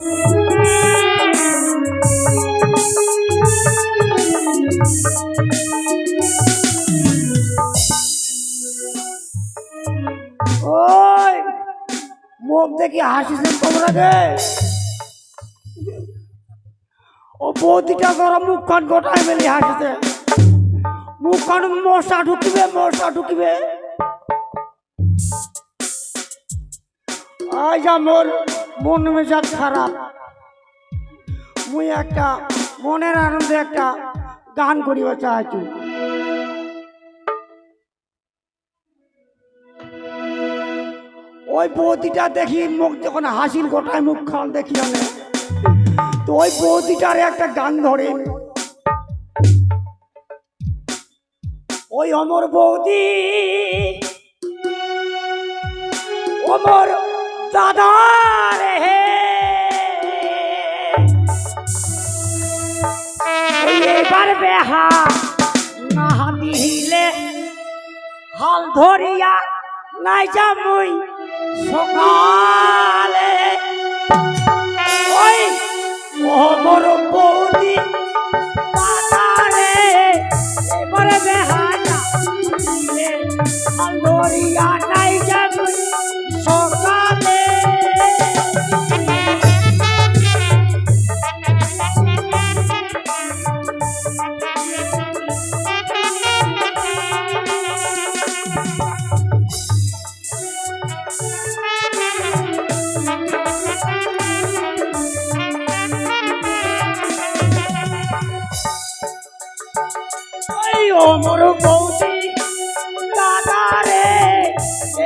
ওই মুখ দেখি হাসিছেন তোমরা গে ও বৌদিটা ধরো মুখখান গোটায় মেলে হাসিছে মুখখান মশা ঢুকিবে আজ আমার মন মেজাজ খারাপ মুই একটা মনের আনন্দে একটা গান করিবা চাইছি ওই বৌদিটা দেখি মুখ যখন হাসির গোটায় মুখ খান দেখি আমি তো ওই বৌদিটার একটা গান ধরে ওই অমর বৌদি অমর দাদা রে এবার বেহা না দিলে হাল ধরিয়া নাই যাবই সকালে ওই অমর বৌদি দাদা রে এবার বেহা না দিলে হাল ধরিয়া নাই যাবই সকালে অমর বৌদি দাদা রে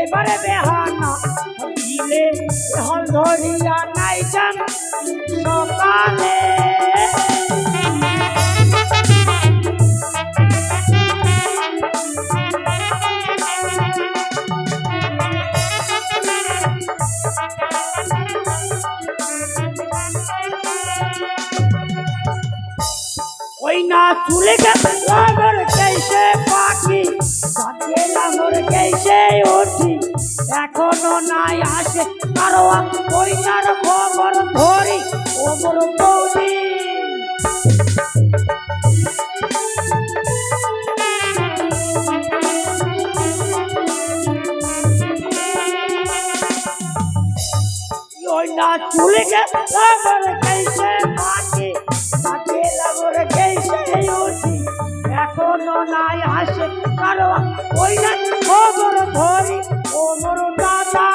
এবারে বেহানা দিলে হল ধরিয়া নাই যান সকালে ওই না চুলে গেছে লাগর কেসে পাখি সাথে লাগর কেসে ওঠি এখনো নাই আসে কারো ওই নার খবর ধরি ওমর বৌদি ওই না চুলে গেছে লাগর কেসে পাখি সাথে লাগর কেসে ওঠি এখনো নাই আসে কারো ওই না খবর ধরি ওমর দাদা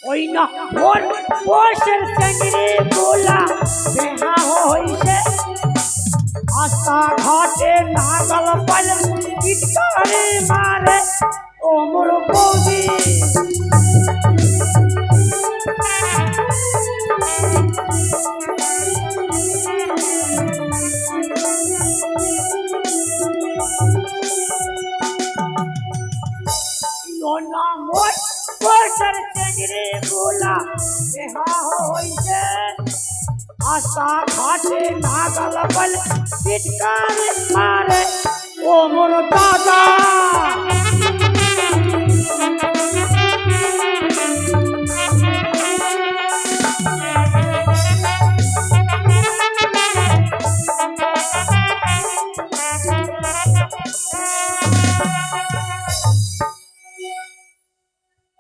ওই না ওর বসের চেঙ্গিরি গোলা বেহা হইছে আস্তা ঘাটে নাগল পাল পিটকারে মারে ওমর বৌদি বসের চেঙ্গিরি গোলা বেহা হইছে আস্তা ঘাটে নাগল পাল পিটকারে মারে ওমর দাদা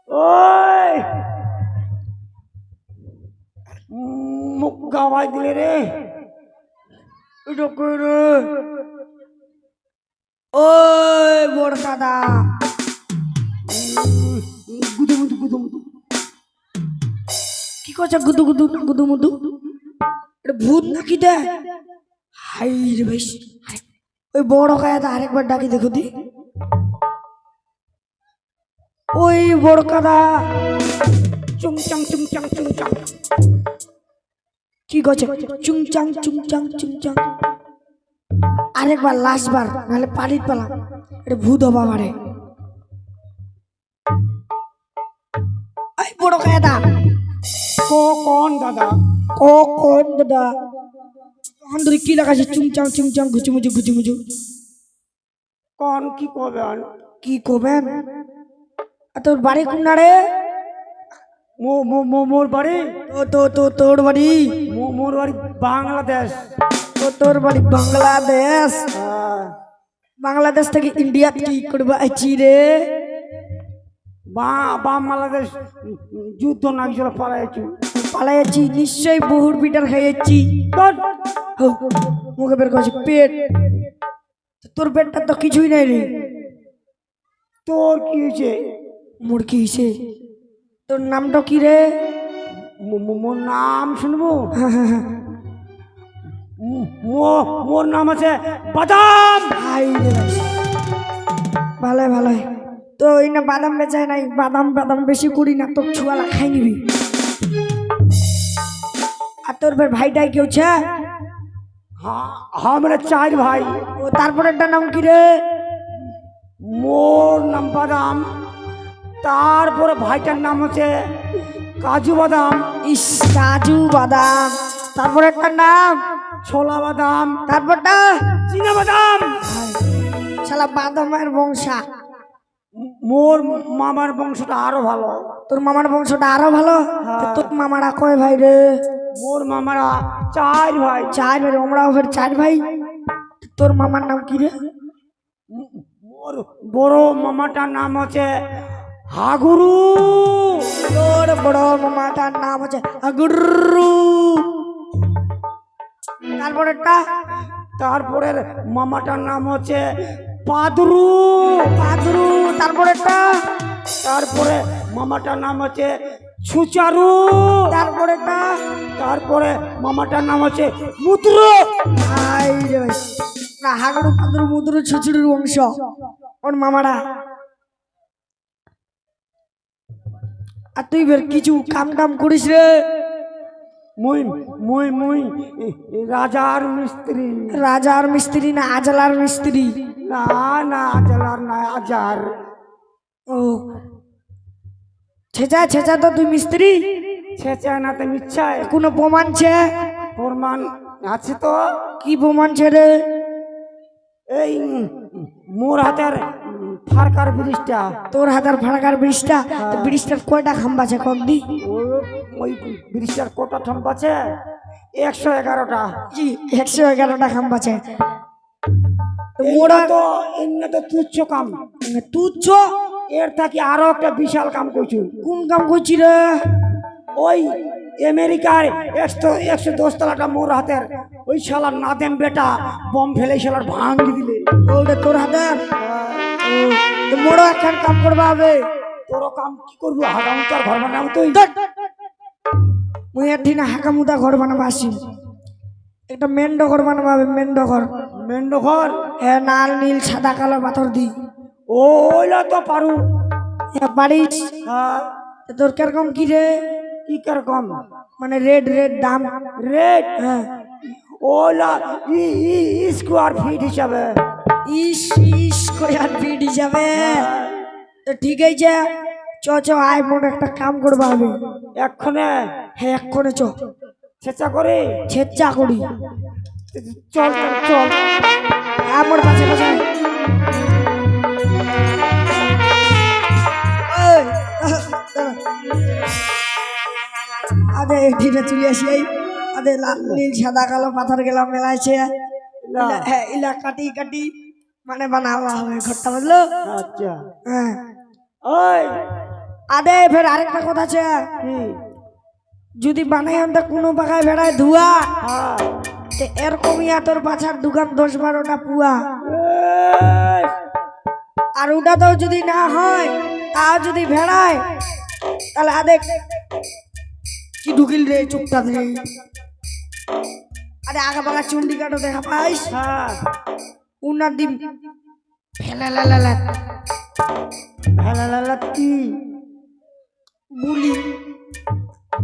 ওই মুখ গাওয়াই দিলে রে এটা কই রে ওই বড় দাদা গুদু কি করছে গুদু এটা ভূত নাকি দে হাই রে ভাই ওই বড় কায়াদা আরেকবার ডাকি দেখো দি ওই বড় কাদা চুংচাং কি করছে চুংচাং আরেকবার লাস্টবার নাহলে পালিত পেলাম এটা ভূত হবা মারে এই বড় কায়দা কোন দাদা কখন দাদা তখন ধরে কি লাগাছে চুমচাম ঘুচুমুচু কোন কি করবেন? কি করবেন? আর তোর বাড়ি কোন রে? মোর বাড়ি, তোর বাড়ি? মোর বাড়ি বাংলাদেশ। তোর বাড়ি বাংলাদেশ? হ্যাঁ। বাংলাদেশ থেকে ইন্ডিয়া কি করবা আইছি রে? বাংলাদেশ যুদ্ধ নাগিছিল, পালাইছি নিশ্চয়ই বহুর পিটার খাইয়েছি। মুখে বের করছি পেট, তোর পেটটা তো কিছুই নাই রে। তোর কি হয়েছে? মোর কি হয়েছে? তোর নামটা কি রে? মোর নাম শুনবো? মোর নাম আছে বাদাম। ভালো ভালো তো এই না বাদাম বেচায় নাই, বাদাম বেশি করি না, তোর ছুয়ালা খাই নিবি। আর তোর ভাইটাই কেউ ছে? আমরা 4 ভাই। ও তারপরে নাম কি রে? মোর নাম বাদাম, তারপরে ভাইটার নাম হচ্ছে কাজু বাদাম। ইস কাজু বাদাম। তারপরে একটা নাম ছোলা বাদাম। তারপরটা চীনা বাদাম। শালা বাদামের বংশা। মোর মামার বংশটা আরো ভালো। তোর মামার বংশটা আরো ভালো? তোর মামারা কয় ভাই রে? মোর মামারা 4 ভাই। 4 ভাই? আমরাও ফের 4 ভাই। তোর মামার নাম কি রে? মোর বড় মামাটার নাম হচ্ছে হাগুরু। তোর বড় মামাটার নাম হচ্ছে হাগুরু। তারপরের মামাটার নাম হচ্ছে পাদরু। তারপরে মামাটার নাম হচ্ছে ছুচারু। তারপরে মামাটার নাম হচ্ছে মুদ্র। হাগুরু পাদরু মুদ্রু ছুচুরুর বংশ ওর মামারা। আর তুই বের কিছু কাম টাম করিস রে? মুই রাজার মিস্ত্রি। রাজার মিস্ত্রি না আজলার মিস্ত্রি? না আজলার না, আজার। ও ছেঁচা তো তুই মিস্ত্রি? ছেঁচা না তো মিচ্ছায়। কোনো প্রমাণ ছে? প্রমাণ আছে তো। কি প্রমাণ ছে রে? এই মোর হাতের ফারকার ব্রিজটা। তোর হাতের ফারকার ব্রিজটা? ব্রিজটার কয়টা খাম্বা আছে কম দি? ওই ব্রিজটার কটা খাম্বা আছে? 111টা। 111টা খাম্বা আছে। মোরা তো এমনি তো তুচ্ছ কাম। তুচ্ছ? এর থাকি আরো একটা বিশাল কাম করছি। কোন কাম করছি রে? ওই আমেরিকার 110 তলাটা মোর হাতের। ওই শালার নাদেম বেটা বম ফেলে শালার ভাঙি দিলে। ওটা তোর হাতের? মোড়ো একখান কাম করবা হবে। তোর কাম কি করবো? হাগামুতার ঘর বানাবো তুই? মুই এটি না হাকামুতা ঘর বানাবো আসি। একটা মেন্ডো ঘর বানাবো হবে। মেন্ডো ঘর? হ্যাঁ, লাল নীল সাদা কালো পাথর দি। ওইলা তো পারু। হ্যাঁ পারিস। তোর কিরকম কি রে? কি কিরকম মানে রেড দাম? রেড? হ্যাঁ। ওইলা স্কোয়ার ফিট হিসাবে। স্কোয়ার ফিট হিসাবে? তো ঠিক আছে, চ আয়, মোট একটা কাম করবা হবে এক্ষণে। হ্যাঁ এক্ষণে চ। ছেঁচা করে? ছেঁচা করি। চল আমার পাশে আদে এটিটা চলে আসি। আদে লাল নীল সাদা কালো পাথর গেলাম মেলাইছে। হ্যাঁ ইলা কাটি মানে বানাবা হবে ঘরটা, বুঝলো? আচ্ছা। হ্যাঁ। ওই আদে ফের আরেকটা কথা আছে। যদি বানাই আমরা কোনো পাকায় ভেড়ায় ধুয়া, এরকমই তোর বাছার দোকান 10-12টা পুয়া। আর ওটা তো যদি না হয়, তাও যদি ভেড়ায়, তাহলে আদে কি ঢুকিল রে চুপটা রে। আরে আগা বাগা চুন্ডি কাটো দেখা পাইস? উনার ডিম ফেলা কি বুলি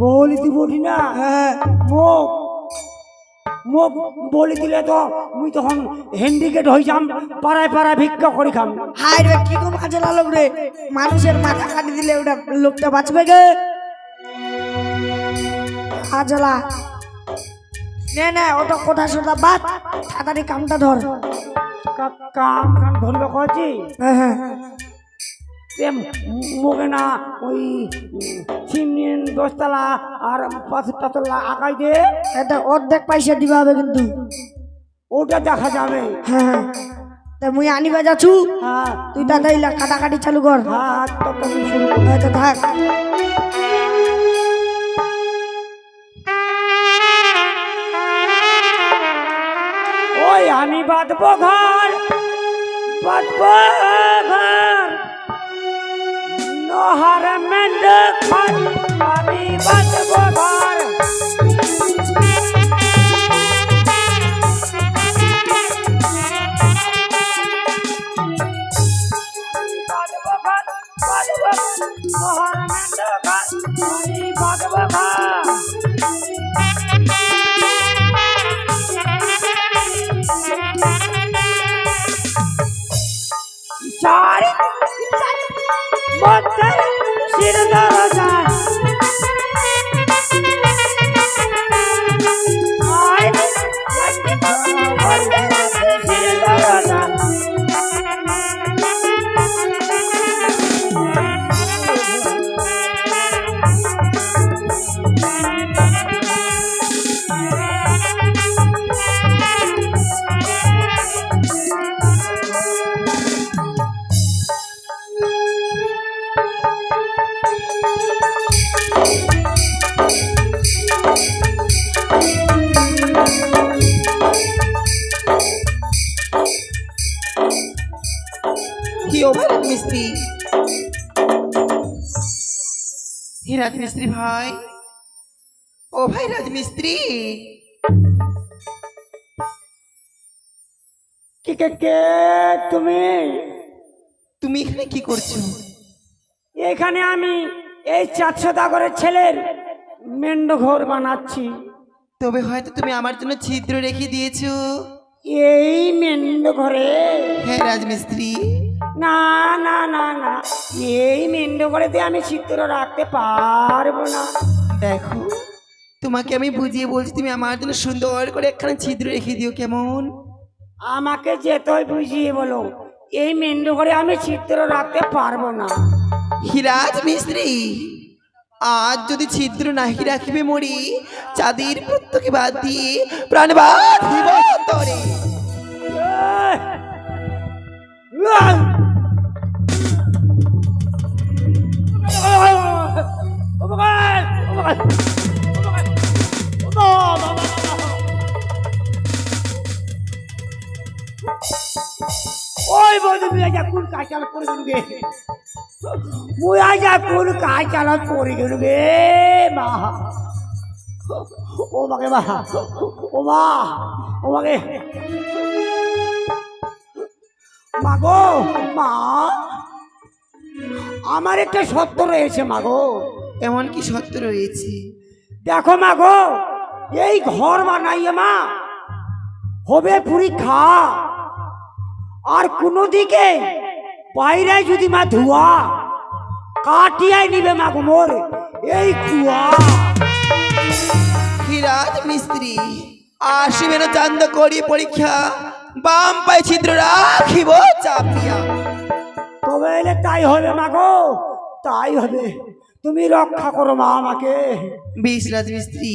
বলি তুই বলি না? হ্যাঁ মোক বলি দিলে তো মুই তখন হ্যান্ডিকেট হয়ে যাম, পাড়ায় ভিক্ষা করি খাম। হাই রে কি কম কাজে লোক রে, মানুষের মাথা কাটি দিলে ওটা লোকটা বাঁচবে গে? হাজলা নে নে ওটা কথা শোনা বাদ, তাড়াতাড়ি কামটা ধর। কাম কাম ধরবে কছি হ্যাঁ হ্যাঁ মুখে না ওই চিমনি 10 তলা আর 5 তলা আঁকাই দে, এটা অর্ধেক পয়সা দিবা হবে কিন্তু। ওটা দেখা যাবে। হ্যাঁ হ্যাঁ তা মুই আনিবা যাচ্ছু, হ্যাঁ তুই তাড়াতাড়ি কাটাকাটি চালু কর। হ্যাঁ তখন শুরু কর। আচ্ছা থাক। ওই আমি বাঁধবো ঘর, বাঁধবো ঘর, নোহার মেন্ড ঘর, আমি বাঁধবো ঘর। বাঁধবো ঘর, বাঁধবো নোহার মেন্ড ঘর, আমি বাঁধবো ঘর। চারি মধ্যে শির দরজা, শির দরজা। কি ও ভাই রাজমিস্ত্রি, হে রাজমিস্ত্রি ভাই, ও ভাই রাজমিস্ত্রি। কে কে কে তুমি? তুমি এখানে কি করছো? এখানে আমি এই 400 দাগরের ছেলের মেন্ড ঘর বানাচ্ছি। তবে হয়তো তুমি আমার জন্য ছিদ্র রেখে দিয়েছো। এই মেন্ড ঘরে? হ্যাঁ রাজমিস্ত্রি। না না না না, এই মেন্ড ঘরেতে আমি ছিদ্র রাখতে পারবো না। দেখো তোমাকে আমি বুঝিয়ে বলছি, তুমি আমার জন্য সুন্দর করে একখানা ছিদ্র রেখে দিও কেমন। আমাকে যেতই বুঝিয়ে বলো, এই মেন্ড ঘরে আমি ছিদ্র রাখতে পারবো না। হি রাজমিস্ত্রি, আজ যদি ছিদ্র নাহি রাখিবে মরি, চাঁদের প্রত্যেকে বাদ দিয়ে প্রাণ বাঁধিব তরে। ওই বন্ধু মিলে যা কোন কাজ চালাত করে গেলুগে, মুই যা কোন কাজ চালাত করে গেলুগে মা। ও মাকে মা, ও মা, ও মাকে মাগো মা, আমার একটা সত্য রয়েছে মাগো। এমন কি সত্য রয়েছে? দেখো মাগো, এই ঘর বানাইয়ে মা হবে পরীক্ষা, আর কোনো দিকে বাইরে যদি মা ধোয়া কাটিয়াই নিবে মাগো মোর এই কুয়া। হি রাজমিস্ত্রি, আসিবে না চান্দ করি পরীক্ষা, বাম পায়ে ছিদ্র রাখিব চাপিয়া। তবে এলে তাই হবে মাগো, তাই হবে। তুমি রক্ষা করো মা আমাকে। বেশ রাজমিস্ত্রি।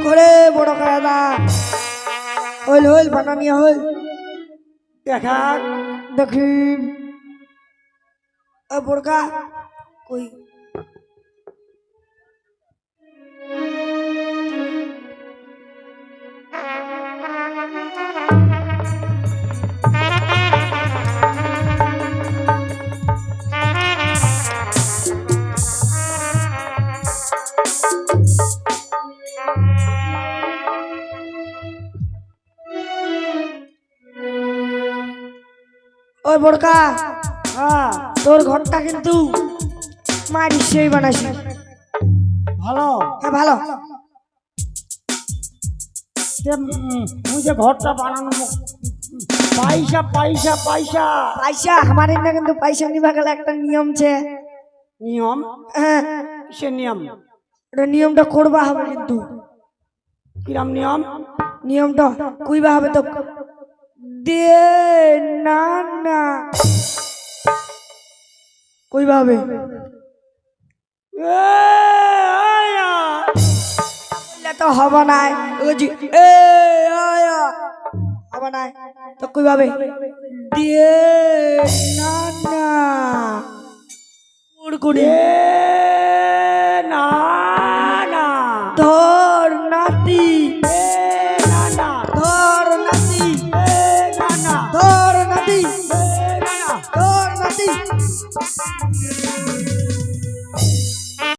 করে বড় কায়দা হইল হইল বানানিয়া হইল। দেখা দেখি বড়কা কই ওই বড়কা, হ্যাঁ তোর ঘরটা কিন্তু মারি সেই বানাইছি। ভালো। হ্যাঁ ভালো। মুই যে ঘরটা বানানো পয়সা পয়সা পয়সা পয়সা আমার এখানে কিন্তু পয়সা নিবা গেলে একটা নিয়ম আছে। নিয়ম হ্যাঁ, সে নিয়ম এটা নিয়মটা করবা হবে কিন্তু। কিরম নিয়ম নিয়মটা কইবা হবে তো, দে না না কইবা হবে। কইলে তো হবে না, ওজি এ আয়া হবে না তো কইবা হবে, দে না না উড় করে না না ধর